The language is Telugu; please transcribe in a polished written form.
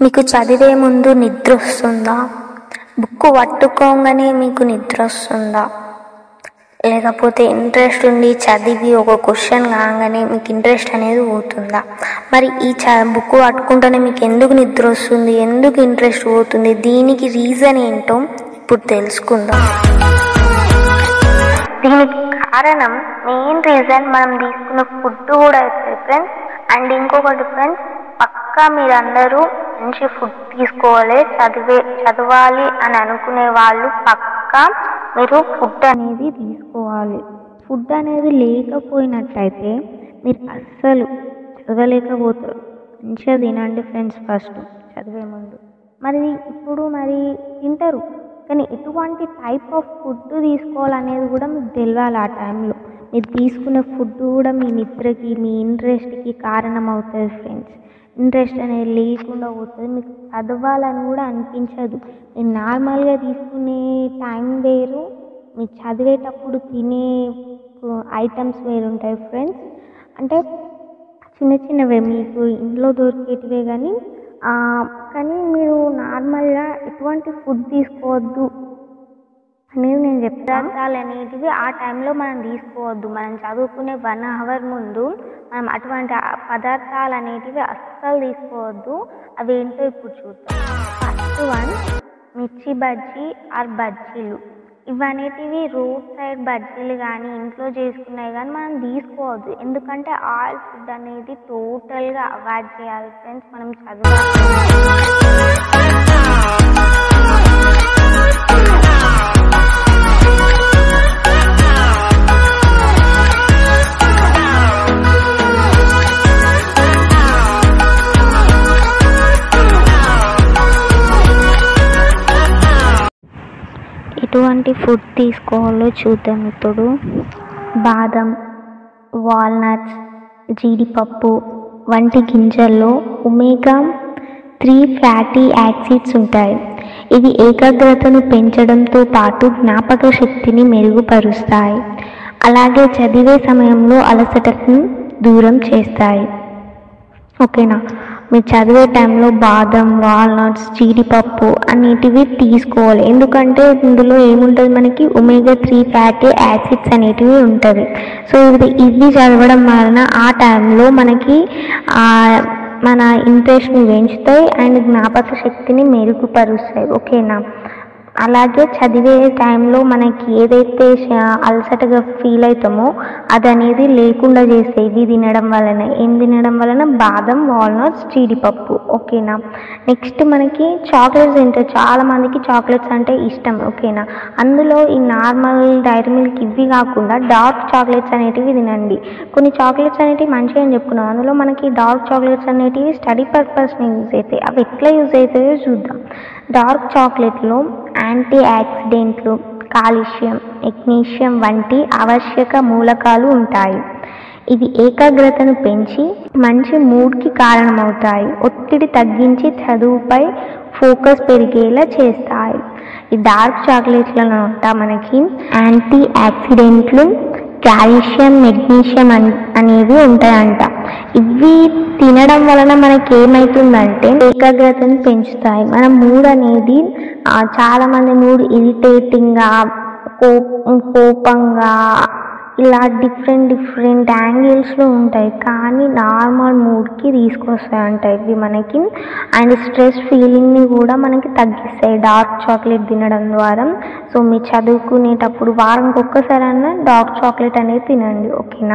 మీకు చదివే ముందు నిద్ర వస్తుందా? బుక్ పట్టుకోగానే మీకు నిద్ర వస్తుందా? లేకపోతే ఇంట్రెస్ట్ ఉండి చదివి ఒక క్వశ్చన్ కాగానే మీకు ఇంట్రెస్ట్ అనేది పోతుందా? మరి ఈ బుక్ పట్టుకుంటేనే మీకు ఎందుకు నిద్ర వస్తుంది, ఎందుకు ఇంట్రెస్ట్ పోతుంది, దీనికి రీజన్ ఏంటో ఇప్పుడు తెలుసుకుందాం. దీనికి కారణం, మెయిన్ రీజన్ మనం తీసుకున్న ఫుడ్ కూడా అవుతుంది ఫ్రెండ్స్. అండ్ ఇంకొకటి ఫ్రెండ్స్, పక్కా మీరందరూ మంచి ఫుడ్ తీసుకోవాలి. చదవాలి అని అనుకునే వాళ్ళు పక్కా మీరు ఫుడ్ అనేది తీసుకోవాలి. ఫుడ్ అనేది లేకపోయినట్టయితే మీరు అస్సలు చదవలేకపోతారు. మంచిగా తినండి ఫ్రెండ్స్ ఫస్ట్ చదివే ముందు. ఇప్పుడు తింటారు, కానీ ఎటువంటి టైప్ ఆఫ్ ఫుడ్ తీసుకోవాలనేది కూడా మీకు తెలియాలి. ఆ టైంలో మీరు తీసుకునే ఫుడ్ కూడా మీ నిద్రకి, మీ ఇంట్రెస్ట్కి కారణం అవుతుంది ఫ్రెండ్స్. ఇంట్రెస్ట్ అనేది లేకుండా పోతుంది, మీకు చదవాలని కూడా అనిపించదు. మీరు నార్మల్గా తీసుకునే టైం వేరు, మీరు చదివేటప్పుడు తినే ఐటమ్స్ వేరు ఉంటాయి ఫ్రెండ్స్. అంటే చిన్న చిన్నవే మీకు ఇంట్లో దొరికేటివే, కానీ మీరు నార్మల్గా ఎటువంటి ఫుడ్ తీసుకోవద్దు అనేది నేను చెప్తాను. పదార్థాలు అనేటివి ఆ టైంలో మనం తీసుకోవద్దు. మనం చదువుకునే 1 అవర్ ముందు మనం అటువంటి పదార్థాలు అనేటివి అస్సలు తీసుకోవద్దు. అవి ఏంటో ఇప్పుడు చూద్దాం. ఫస్ట్ వన్, మిర్చి బజ్జీ ఆర్ బజ్జీలు. ఇవనేటివి రోడ్ సైడ్ బజ్జీలు కానీ ఇంట్లో చేసుకునేవి కానీ మనం తీసుకోవద్దు. ఎందుకంటే ఆయిల్ ఫుడ్ అనేది టోటల్గా అవాయిడ్ చేయాలి ఫ్రెండ్స్. మనం చదవాలి. ఎటువంటి ఫుడ్ తీసుకోవాలో చూద్దాం ఇప్పుడు. బాదం, వాల్నట్స్, జీడిపప్పు వంటి గింజల్లో ఒమేగా-3 ఫ్యాటీ యాసిడ్స్ ఉంటాయి. ఇవి ఏకాగ్రతను పెంచడంతో పాటు జ్ఞాపక శక్తిని మెరుగుపరుస్తాయి. అలాగే చదివే సమయంలో అలసటను దూరం చేస్తాయి. ఓకేనా? మీరు చదివే టైంలో బాదం, వాల్నట్స్, జీడిపప్పు అనేటివి తీసుకోవాలి. ఎందుకంటే ఇందులో ఏముంటుంది, మనకి ఒమేగా-3 ఫ్యాటీ యాసిడ్స్ అనేటివి ఉంటుంది. సో ఇవి చదవడం వలన ఆ టైంలో మనకి మన ఇంట్రెస్ట్ని పెంచుతాయి అండ్ జ్ఞాపక శక్తిని మెరుగుపరుస్తాయి. ఓకేనా? అలాగే చదివే టైంలో మనకి ఏదైతే అలసటగా ఫీల్ అవుతామో అది అనేది లేకుండా చేస్తాయి ఇవి తినడం వలన. తినడం వలన? బాదం, వాల్నట్స్, జీడిపప్పు. ఓకేనా? నెక్స్ట్ మనకి చాక్లెట్స్ తింటారు. చాలామందికి చాక్లెట్స్ అంటే ఇష్టం. ఓకేనా? అందులో ఈ నార్మల్ డైరీ మిల్క్ ఇవి కాకుండా డార్క్ చాక్లెట్స్ అనేటివి తినండి. కొన్ని చాక్లెట్స్ అనేటివి మంచిగా అని చెప్పుకున్నాం. అందులో మనకి డార్క్ చాక్లెట్స్ అనేటివి స్టడీ పర్పస్ని యూజ్ అవుతాయి. అవి ఎట్లా యూజ్ అవుతాయో చూద్దాం. డార్క్ చాక్లెట్లో యాంటీ ఆక్సిడెంట్లు, కాల్షియం, మెగ్నీషియం వంటి ఆవశ్యక మూలకాలు ఉంటాయి. ఇవి ఏకాగ్రతను పెంచి మంచి మూడ్కి కారణమవుతాయి. ఒత్తిడి తగ్గించి చదువుపై ఫోకస్ పెరిగేలా చేస్తాయి. ఈ డార్క్ చాక్లెట్లలో మనకి యాంటీ ఆక్సిడెంట్లు, కాల్షియం, మెగ్నీషియం అనేవి ఉంటాయంట. ఇవి తినడం వలన మనకి ఏమవుతుందంటే ఏకాగ్రతను పెంచుతాయి. మన మూడ్ అనేది చాలామంది మూడ్ ఇరిటేటింగ్గా, కోపంగా ఇలా డిఫరెంట్ యాంగిల్స్లో ఉంటాయి. కానీ నార్మల్ మూడ్కి తీసుకొస్తాయంట ఇవి మనకి. అండ్ స్ట్రెస్ ఫీలింగ్ని కూడా మనకి తగ్గిస్తాయి డార్క్ చాక్లెట్ తినడం ద్వారా. సో మీరు చదువుకునేటప్పుడు వారానికి ఒక్కసారైనా డార్క్ చాక్లెట్ అనేది తినండి. ఓకేనా?